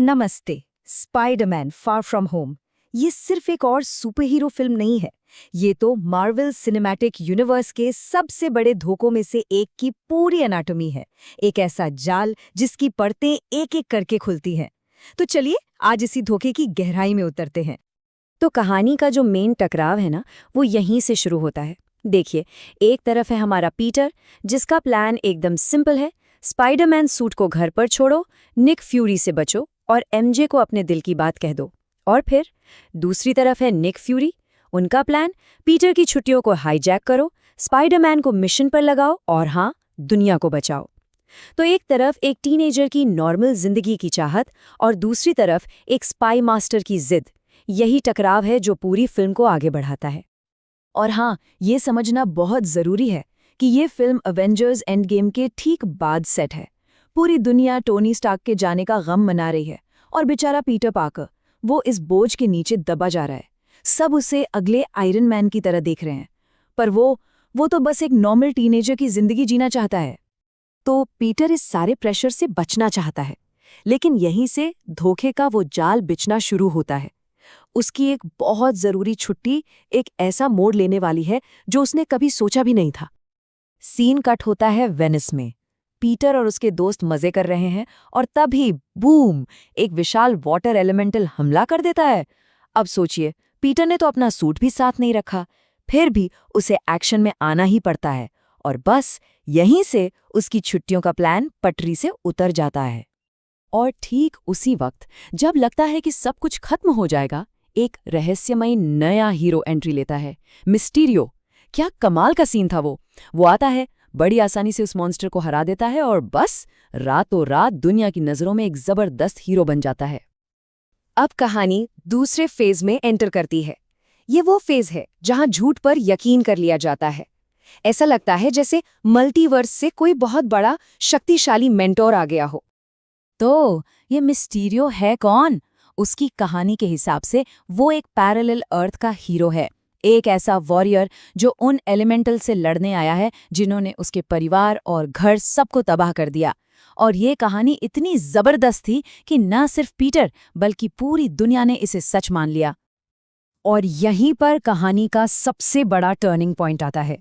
नमस्ते। Spiderman far from home ये सिर्फ एक और सुपर हीरो फिल्म नहीं है। ये तो मार्वल सिनेमैटिक यूनिवर्स के सबसे बड़े धोखों में से एक की पूरी एनाटॉमी है। एक ऐसा जाल जिसकी परतें एक एक करके खुलती हैं। तो चलिए आज इसी धोखे की गहराई में उतरते हैं। तो कहानी का जो मेन टकराव है ना, वो यहीं से शुरू होता है। देखिए, एक तरफ है हमारा पीटर, जिसका प्लान एकदम सिंपल है। स्पाइडरमैन सूट को घर पर छोड़ो, निक फ्यूरी से बचो और एमजे को अपने दिल की बात कह दो। और फिर दूसरी तरफ है निक फ्यूरी। उनका प्लान, पीटर की छुट्टियों को हाईजैक करो, स्पाइडरमैन को मिशन पर लगाओ और हाँ, दुनिया को बचाओ। तो एक तरफ एक टीनेजर की नॉर्मल जिंदगी की चाहत और दूसरी तरफ एक स्पाई मास्टर की जिद। यही टकराव है जो पूरी फिल्म को आगे बढ़ाता है। और हाँ, ये समझना बहुत ज़रूरी है कि ये फिल्म अवेंजर्स एंड गेम के ठीक बाद सेट है। पूरी दुनिया टोनी स्टार्क के जाने का गम मना रही है और बेचारा पीटर पार्कर, वो इस बोझ के नीचे दबा जा रहा है। सब उसे अगले आयरन मैन की तरह देख रहे हैं, पर वो तो बस एक नॉर्मल टीनेजर की जिंदगी जीना चाहता है। तो पीटर इस सारे प्रेशर से बचना चाहता है, लेकिन यहीं से धोखे का वो जाल बिछना शुरू होता है। उसकी एक बहुत ज़रूरी छुट्टी एक ऐसा मोड़ लेने वाली है जो उसने कभी सोचा भी नहीं था। सीन कट होता है वेनिस में। पीटर और उसके दोस्त मजे कर रहे हैं और तभी बूम, एक विशाल वाटर एलिमेंटल हमला कर देता है। अब सोचिए, पीटर ने तो अपना सूट भी साथ नहीं रखा, फिर भी उसे एक्शन में आना ही पड़ता है और बस यहीं से उसकी छुट्टियों का प्लान पटरी से उतर जाता है। और ठीक उसी वक्त जब लगता है कि सब कुछ खत्म हो जाएगा, एक रहस्यमयी नया हीरो एंट्री लेता है, मिस्टीरियो। क्या कमाल का सीन था वो आता है, बड़ी आसानी से उस मॉन्स्टर को हरा देता है और बस रातों रात दुनिया की नज़रों में एक जबरदस्त हीरो बन जाता है। अब कहानी दूसरे फेज में एंटर करती है। ये वो फेज है जहां झूठ पर यकीन कर लिया जाता है। ऐसा लगता है जैसे मल्टीवर्स से कोई बहुत बड़ा शक्तिशाली मेंटोर आ गया हो। तो ये मिस्टीरियो है कौन? उसकी कहानी के हिसाब से वो एक पैरेलल अर्थ का हीरो है, एक ऐसा वॉरियर जो उन एलिमेंटल से लड़ने आया है जिन्होंने उसके परिवार और घर सबको तबाह कर दिया। और ये कहानी इतनी जबरदस्त थी कि न सिर्फ पीटर बल्कि पूरी दुनिया ने इसे सच मान लिया। और यहीं पर कहानी का सबसे बड़ा टर्निंग पॉइंट आता है।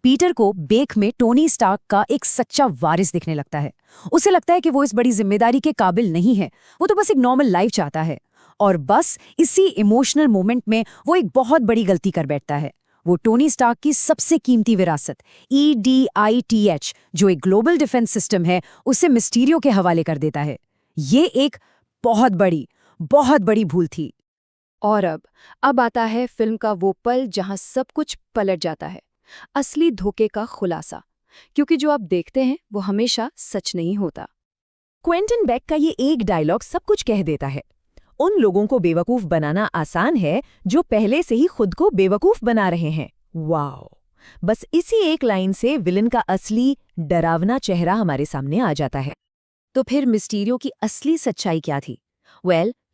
पीटर को बेक में टोनी स्टार्क का एक सच्चा वारिस दिखने लगता है। उसे लगता है कि वो इस बड़ी जिम्मेदारी के काबिल नहीं है, वो तो बस एक नॉर्मल लाइफ चाहता है। और बस इसी इमोशनल मोमेंट में वो एक बहुत बड़ी गलती कर बैठता है। वो टोनी स्टार्क की सबसे कीमती विरासत EDITH, जो एक ग्लोबल डिफेंस सिस्टम है, उसे मिस्टीरियो के हवाले कर देता है। ये एक बहुत बड़ी भूल थी। और अब आता है फिल्म का वो पल जहां सब कुछ पलट जाता है, असली धोखे का खुलासा। क्योंकि जो आप देखते हैं वो हमेशा सच नहीं होता। क्वेंटिन बेक का ये एक डायलॉग सब कुछ कह देता है। उन लोगों को बेवकूफ बनाना आसान है जो पहले से ही खुद को बेवकूफ बना रहे हैं। वाओ! बस इसी एक लाइन से विलन का असली डरावना चेहरा हमारे सामने आ जाता है। तो फिर मिस्टीरियो की असली सच्चाई क्या थी?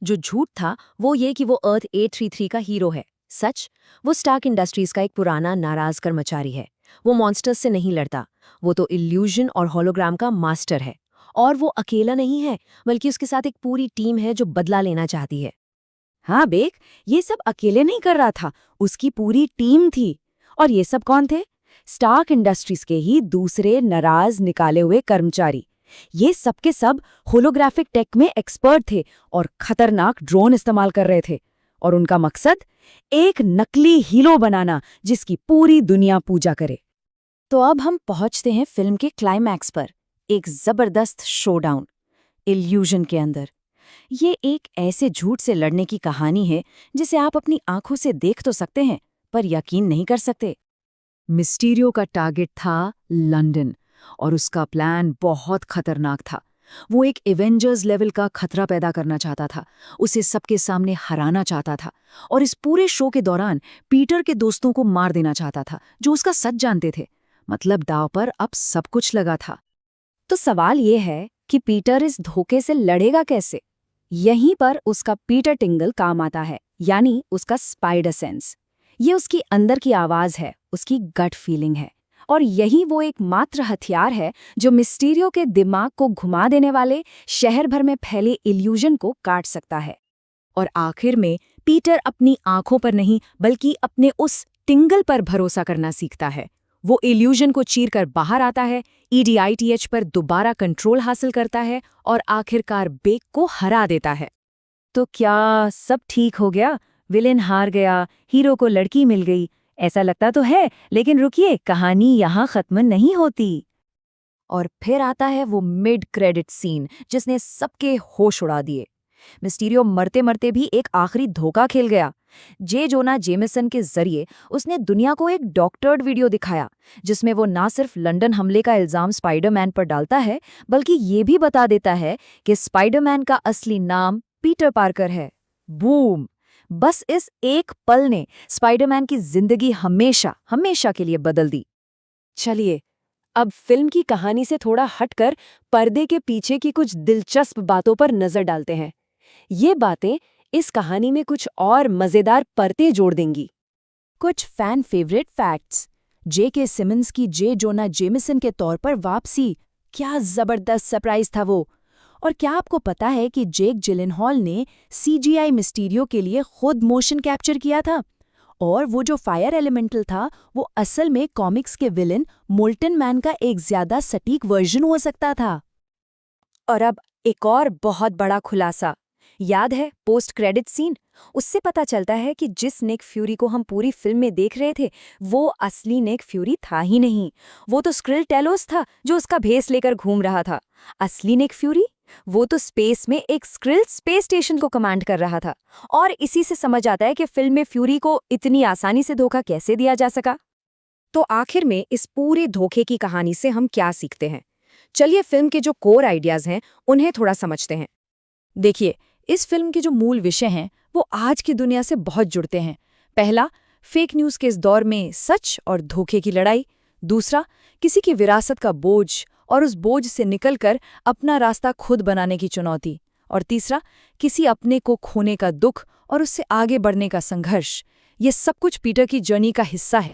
जो झूठ था वो ये कि वो अर्थ 833 का हीरो है। सच, वो स्टार्क इंडस्ट्रीज का एक पुराना नाराज कर्मचारी है। वो मॉन्स्टर्स से नहीं लड़ता, वो तो इल्यूजन और होलोग्राम का मास्टर है। और वो अकेला नहीं है, बल्कि उसके साथ एक पूरी टीम है जो बदला लेना चाहती है। हाँ बेक, ये सब अकेले नहीं कर रहा था, उसकी पूरी टीम थी। और ये सब कौन थे? स्टार्क इंडस्ट्रीज के ही दूसरे नाराज निकाले हुए कर्मचारी। ये सब के सब होलोग्राफिक टेक में एक्सपर्ट थे और खतरनाक ड्रोन इस्तेमाल कर रहे थे। और उनका मकसद, एक नकली हीरो बनाना जिसकी पूरी दुनिया पूजा करे। तो अब हम पहुंचते हैं फिल्म के क्लाइमैक्स पर, एक जबरदस्त शोडाउन इल्यूजन के अंदर। ये एक ऐसे झूठ से लड़ने की कहानी है जिसे आप अपनी आंखों से देख तो सकते हैं, पर यकीन नहीं कर सकते। मिस्टीरियो का टारगेट था लंदन और उसका प्लान बहुत खतरनाक था। वो एक एवेंजर्स लेवल का खतरा पैदा करना चाहता था, उसे सबके सामने हराना चाहता था और इस पूरे शो के दौरान पीटर के दोस्तों को मार देना चाहता था जो उसका सच जानते थे। मतलब दांव पर अब सब कुछ लगा था। तो सवाल ये है कि पीटर इस धोखे से लड़ेगा कैसे? यहीं पर उसका पीटर टिंगल काम आता है, यानी उसका स्पाइडर सेंस। ये उसकी अंदर की आवाज है, उसकी गट फीलिंग है। और यही वो एकमात्र हथियार है जो मिस्टीरियो के दिमाग को घुमा देने वाले शहर भर में फैले इल्यूजन को काट सकता है। और आखिर में पीटर अपनी आंखों पर नहीं बल्कि अपने उस टिंगल पर भरोसा करना सीखता है। वो इल्यूजन को चीरकर बाहर आता है, EDITH पर दोबारा कंट्रोल हासिल करता है और आखिरकार बेक को हरा देता है। तो क्या सब ठीक हो गया? विलेन हार गया, हीरो को लड़की मिल गई, ऐसा लगता तो है, लेकिन रुकिए, कहानी यहाँ खत्म नहीं होती। और फिर आता है वो मिड क्रेडिट सीन जिसने सबके होश उड़ा दिए। मिस्टीरियो मरते मरते भी एक आखिरी धोखा खेल गया। जे जोना जेमिसन के जरिए उसने दुनिया को एक डॉक्टर्ड वीडियो दिखाया जिसमें वो ना सिर्फ लंदन हमले का इल्जाम स्पाइडरमैन पर डालता है बल्कि ये भी बता देता है कि स्पाइडरमैन का असली नाम पीटर पार्कर है। बूम! बस इस एक पल ने स्पाइडरमैन की जिंदगी हमेशा हमेशा के लिए बदल दी। चलिए अब फिल्म की कहानी से थोड़ा हटकर पर्दे के पीछे की कुछ दिलचस्प बातों पर नजर डालते हैं। ये बातें इस कहानी में कुछ और मजेदार परतें जोड़ देंगी। कुछ fan favourite facts. J.K. Simmons की जे जोना जेमिसन के तौर पर वापसी, क्या जबरदस्त सरप्राइज था वो। और क्या आपको पता है कि जेक जिलेनहॉल ने CGI मिस्टीरियो के लिए खुद मोशन कैप्चर किया था? और वो जो फायर एलिमेंटल था वो असल में कॉमिक्स के विलेन मोल्टन मैन का एक ज्यादा सटीक वर्जन हो सकता था। और अब एक और बहुत बड़ा खुलासा। याद है पोस्ट क्रेडिट सीन? उससे पता चलता है कि जिस निक फ्यूरी को हम पूरी फिल्म में देख रहे थे वो असली निक फ्यूरी था ही नहीं। वो तो स्क्रिल टेलोस था जो उसका भेस लेकर घूम रहा था। असली निक फ्यूरी वो तो स्पेस में एक स्क्रिल स्पेस स्टेशन को कमांड कर रहा था। और इसी से समझ आता है कि फिल्म में फ्यूरी को इतनी आसानी से धोखा कैसे दिया जा सका। तो आखिर में इस पूरे धोखे की कहानी से हम क्या सीखते हैं? चलिए फिल्म के जो कोर आइडियाज हैं उन्हें थोड़ा समझते हैं। देखिए, इस फिल्म के जो मूल विषय हैं वो आज की दुनिया से बहुत जुड़ते हैं। पहला, फेक न्यूज़ के इस दौर में सच और धोखे की लड़ाई। दूसरा, किसी की विरासत का बोझ और उस बोझ से निकलकर अपना रास्ता खुद बनाने की चुनौती। और तीसरा, किसी अपने को खोने का दुख और उससे आगे बढ़ने का संघर्ष। ये सब कुछ पीटर की जर्नी का हिस्सा है।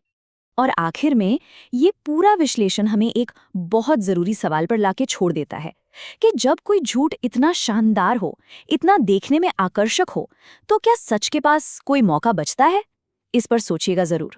और आखिर में ये पूरा विश्लेषण हमें एक बहुत ज़रूरी सवाल पर लाके छोड़ देता है कि जब कोई झूठ इतना शानदार हो, इतना देखने में आकर्षक हो, तो क्या सच के पास कोई मौका बचता है? इस पर सोचिएगा ज़रूर।